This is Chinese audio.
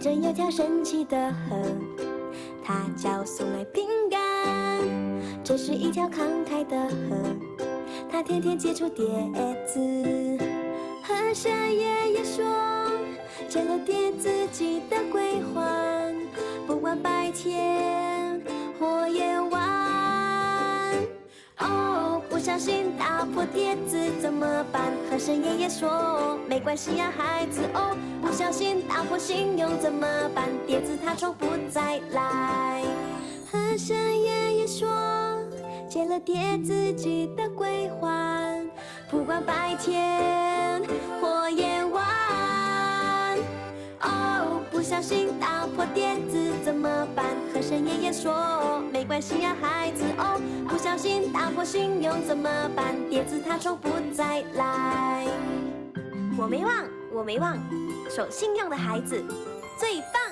这有条神奇的河，它叫送来饼干。这是一条慷慨的河，它天天结出蝶子。河神爷爷说，结了蝶自己的归还，不管白天或夜晚。哦，不小心打破碟子怎么办？河神爷爷说，没关系呀，孩子。哦，不小心打破信用怎么办？碟子它从不再来。河神爷爷说，结了碟自己的归还，不管白天或夜晚。哦，不小心打破碟子怎么办？河神爷爷说，没关系呀，孩子。哦，不小心打破信用怎么办？碟子它从不再来。我没忘，我没忘，守信用的孩子最棒。